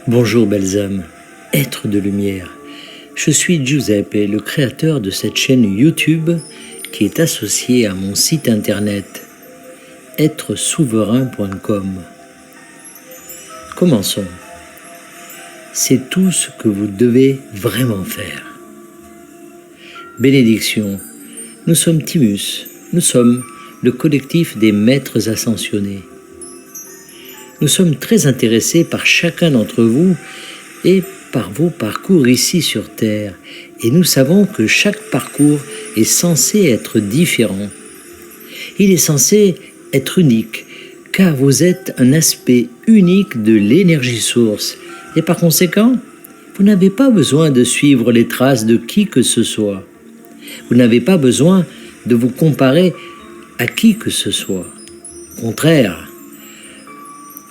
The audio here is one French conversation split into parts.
Bonjour belles âmes, êtres de lumière. Je suis Giuseppe, le créateur de cette chaîne YouTube qui est associée à mon site internet êtresouverain.com. Commençons. C'est tout ce que vous devez vraiment faire. Bénédiction. Nous sommes Timus, nous sommes le collectif des maîtres ascensionnés. Nous sommes très intéressés par chacun d'entre vous et par vos parcours ici sur Terre. Et nous savons que chaque parcours est censé être différent. Il est censé être unique, car vous êtes un aspect unique de l'énergie source. Et par conséquent, vous n'avez pas besoin de suivre les traces de qui que ce soit. Vous n'avez pas besoin de vous comparer à qui que ce soit. Au contraire,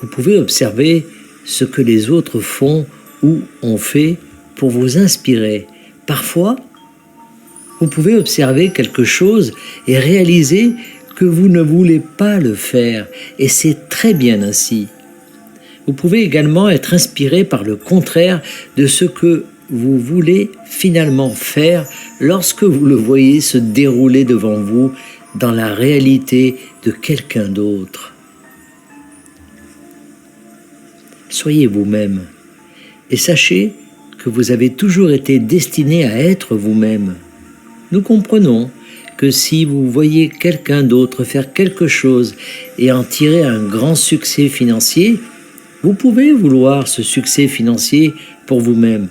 vous pouvez observer ce que les autres font ou ont fait pour vous inspirer. Parfois, vous pouvez observer quelque chose et réaliser que vous ne voulez pas le faire, et c'est très bien ainsi. Vous pouvez également être inspiré par le contraire de ce que vous voulez finalement faire lorsque vous le voyez se dérouler devant vous dans la réalité de quelqu'un d'autre. Soyez vous-même et sachez que vous avez toujours été destiné à être vous-même. Nous comprenons que si vous voyez quelqu'un d'autre faire quelque chose et en tirer un grand succès financier, vous pouvez vouloir ce succès financier pour vous-même.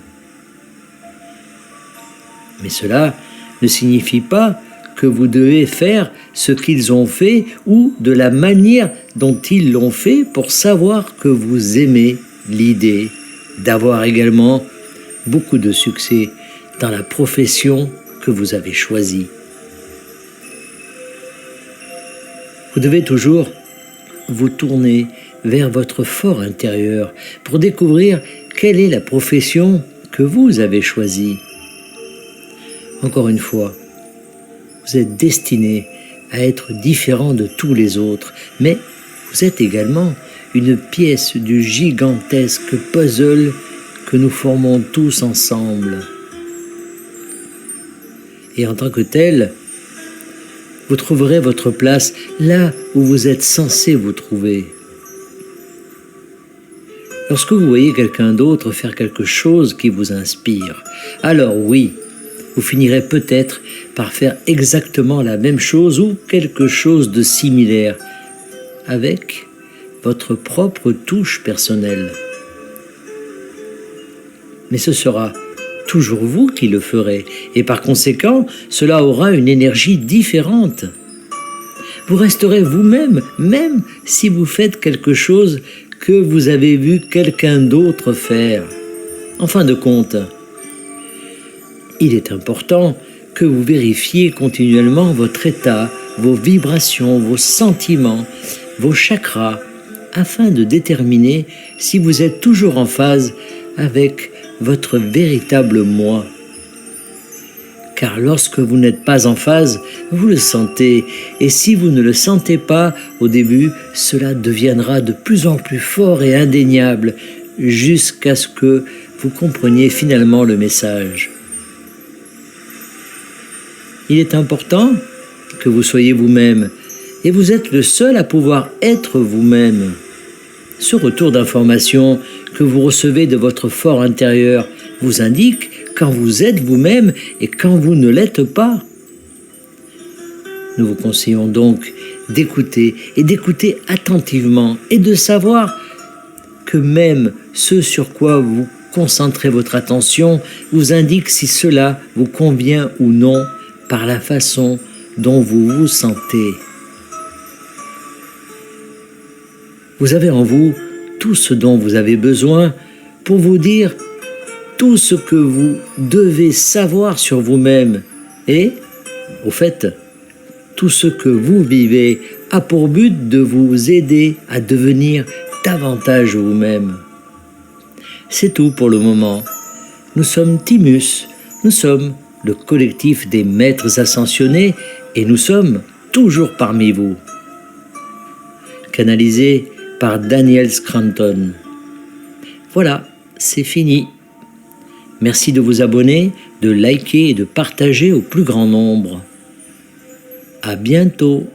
Mais cela ne signifie pas que vous devez faire ce qu'ils ont fait ou de la manière dont ils l'ont fait pour savoir que vous aimez l'idée d'avoir également beaucoup de succès dans la profession que vous avez choisie. Vous devez toujours vous tourner vers votre fort intérieur pour découvrir quelle est la profession que vous avez choisie. Encore une fois, vous êtes destiné à être différent de tous les autres, mais vous êtes également une pièce du gigantesque puzzle que nous formons tous ensemble. Et en tant que tel, vous trouverez votre place là où vous êtes censé vous trouver. Lorsque vous voyez quelqu'un d'autre faire quelque chose qui vous inspire, alors oui, vous finirez peut-être par faire exactement la même chose ou quelque chose de similaire, avec votre propre touche personnelle. Mais ce sera toujours vous qui le ferez, et par conséquent, cela aura une énergie différente. Vous resterez vous-même, même si vous faites quelque chose que vous avez vu quelqu'un d'autre faire. En fin de compte, il est important que vous vérifiez continuellement votre état, vos vibrations, vos sentiments, vos chakras, afin de déterminer si vous êtes toujours en phase avec votre véritable moi. Car lorsque vous n'êtes pas en phase, vous le sentez, et si vous ne le sentez pas au début, cela deviendra de plus en plus fort et indéniable, jusqu'à ce que vous compreniez finalement le message. Il est important que vous soyez vous-même, et vous êtes le seul à pouvoir être vous-même. Ce retour d'information que vous recevez de votre fort intérieur vous indique quand vous êtes vous-même et quand vous ne l'êtes pas. Nous vous conseillons donc d'écouter et d'écouter attentivement et de savoir que même ce sur quoi vous concentrez votre attention vous indique si cela vous convient ou non par la façon dont vous vous sentez. Vous avez en vous tout ce dont vous avez besoin pour vous dire tout ce que vous devez savoir sur vous-même. Et, au fait, tout ce que vous vivez a pour but de vous aider à devenir davantage vous-même. C'est tout pour le moment. Nous sommes Timus, nous sommes le collectif des maîtres ascensionnés et nous sommes toujours parmi vous. Canalisé par Daniel Scranton. Voilà, c'est fini. Merci de vous abonner, de liker et de partager au plus grand nombre. À bientôt.